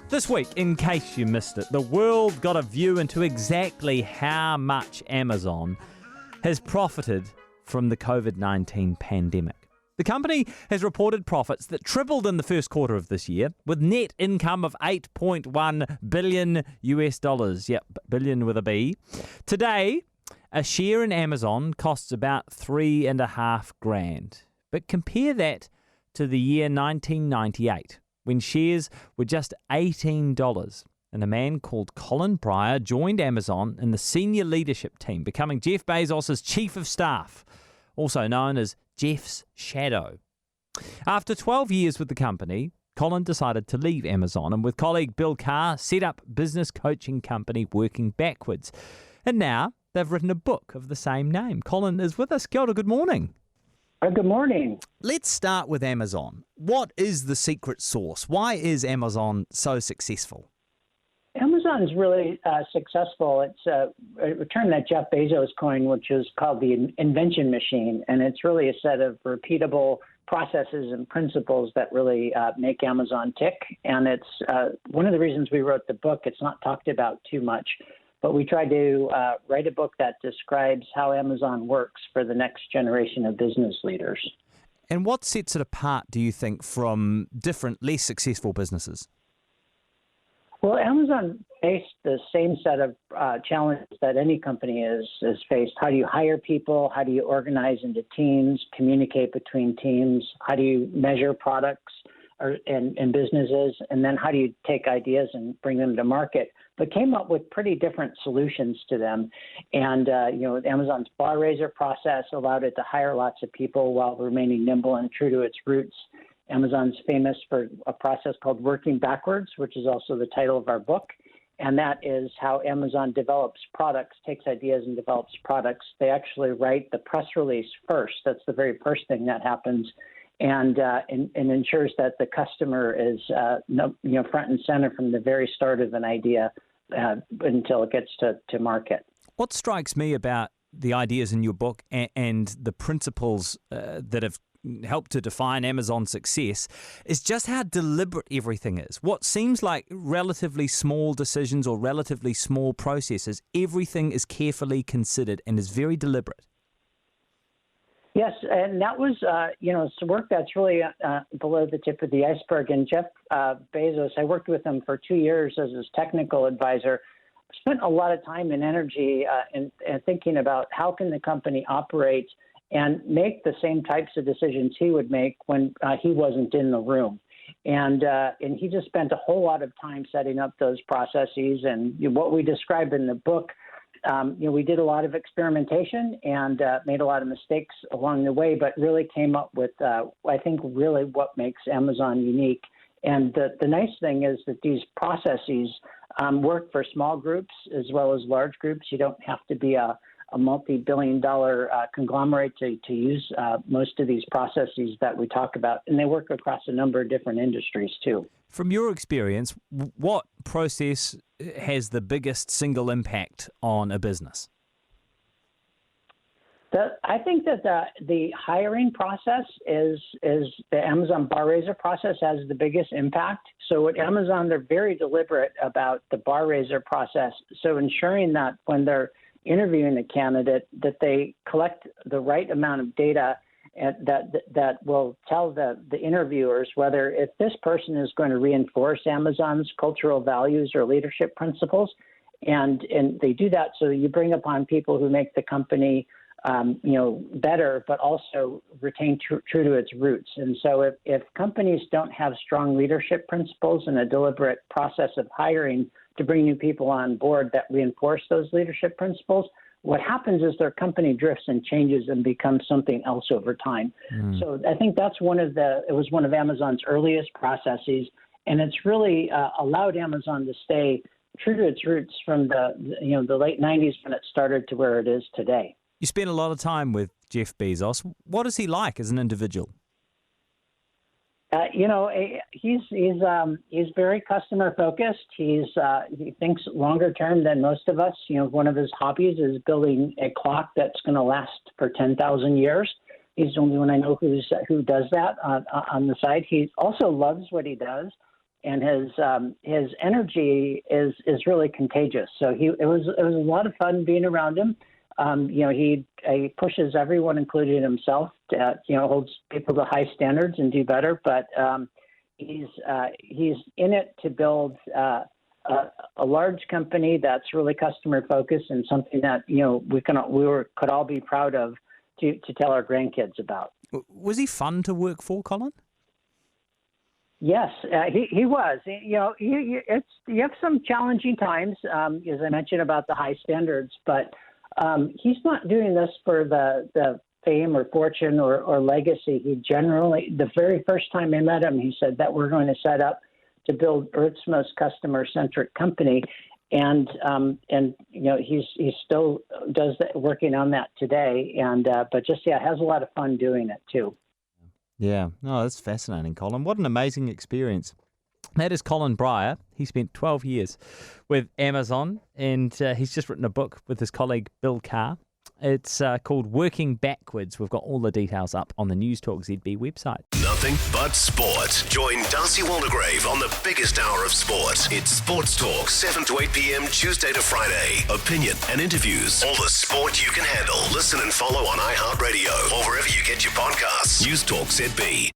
This week, in case you missed it, the world got a view into exactly how much Amazon has profited from the COVID-19 pandemic. The company has reported profits that tripled in the first quarter of this year, with net income of $8.1 billion US. Yep, billion with a B. Today, a share in Amazon costs about $3,500. But compare that to the year 1998, when shares were just $18, and a man called Colin Bryar joined Amazon in the senior leadership team, becoming Jeff Bezos' chief of staff, also known as Jeff's shadow. After 12 years with the company, Colin decided to leave Amazon and with colleague Bill Carr set up business coaching company Working Backwards. And now they've written a book of the same name. Colin is with us. Kia ora, good morning. Good morning. Let's start with Amazon. What is the secret sauce? Why is Amazon so successful? Amazon is really successful. It's a term that Jeff Bezos coined, which is called the invention machine. And it's really a set of repeatable processes and principles that really make Amazon tick. And it's one of the reasons we wrote the book. It's not talked about too much, but we tried to write a book that describes how Amazon works for the next generation of business leaders. And what sets it apart, do you think, from different, less successful businesses? Well, Amazon faced the same set of challenges that any company is faced. How do you hire people? How do you organize into teams, communicate between teams? How do you measure products and businesses? And then how do you take ideas and bring them to market? But came up with pretty different solutions to them. And, Amazon's bar raiser process allowed it to hire lots of people while remaining nimble and true to its roots. Amazon's famous for a process called Working Backwards, which is also the title of our book. And that is how Amazon develops products, takes ideas and develops products. They actually write the press release first. That's the very first thing that happens. And ensures that the customer is front and center from the very start of an idea until it gets to market. What strikes me about the ideas in your book and the principles that have helped to define Amazon's success is just how deliberate everything is. What seems like relatively small decisions or relatively small processes, everything is carefully considered and is very deliberate. Yes, and that was, some work that's really below the tip of the iceberg. And Jeff Bezos, I worked with him for 2 years as his technical advisor, spent a lot of time and energy in thinking about how can the company operate and make the same types of decisions he would make when he wasn't in the room. And he just spent a whole lot of time setting up those processes. And what we describe in the book, we did a lot of experimentation and made a lot of mistakes along the way, but really came up with, I think, really what makes Amazon unique. And the nice thing is that these processes work for small groups as well as large groups. You don't have to be a multi-billion-dollar conglomerate to use most of these processes that we talk about. And they work across a number of different industries, too. From your experience, what process has the biggest single impact on a business? I think that the hiring process is the Amazon bar raiser process has the biggest impact. So at Amazon, they're very deliberate about the bar raiser process. So ensuring that when they're interviewing a candidate, that they collect the right amount of data that will tell the interviewers whether if this person is going to reinforce Amazon's cultural values or leadership principles. And they do that so you bring upon people who make the company better, but also retain true to its roots. And so if companies don't have strong leadership principles and a deliberate process of hiring to bring new people on board that reinforce those leadership principles, what happens is their company drifts and changes and becomes something else over time. So I think that's it was one of Amazon's earliest processes, and it's really allowed Amazon to stay true to its roots from the late 90s when it started to where it is today. You spent a lot of time with Jeff Bezos. What is he like as an individual? He's very customer focused. He thinks longer term than most of us. One of his hobbies is building a clock that's going to last for 10,000 years. He's the only one I know who does that on the side. He also loves what he does, and his energy is really contagious. So it was a lot of fun being around him. He pushes everyone, including himself, to, holds people to high standards and do better. But he's in it to build a large company that's really customer focused and something that we could all be proud of to tell our grandkids about. Was he fun to work for, Colin? Yes, he was. You have some challenging times, as I mentioned about the high standards, but he's not doing this for the fame or fortune or legacy. He generally, the very first time I met him, he said that we're going to set up to build Earth's most customer-centric company, and he still does that, working on that today, but has a lot of fun doing it too. Yeah, no, that's fascinating, Colin. What an amazing experience. That is Colin Bryar. He spent 12 years with Amazon, and he's just written a book with his colleague Bill Carr. It's called Working Backwards. We've got all the details up on the News Talk ZB website. Nothing but sport. Join Darcy Waldegrave on the biggest hour of sport. It's Sports Talk, 7 to 8 p.m. Tuesday to Friday. Opinion and interviews. All the sport you can handle. Listen and follow on iHeartRadio or wherever you get your podcasts. News Talk ZB.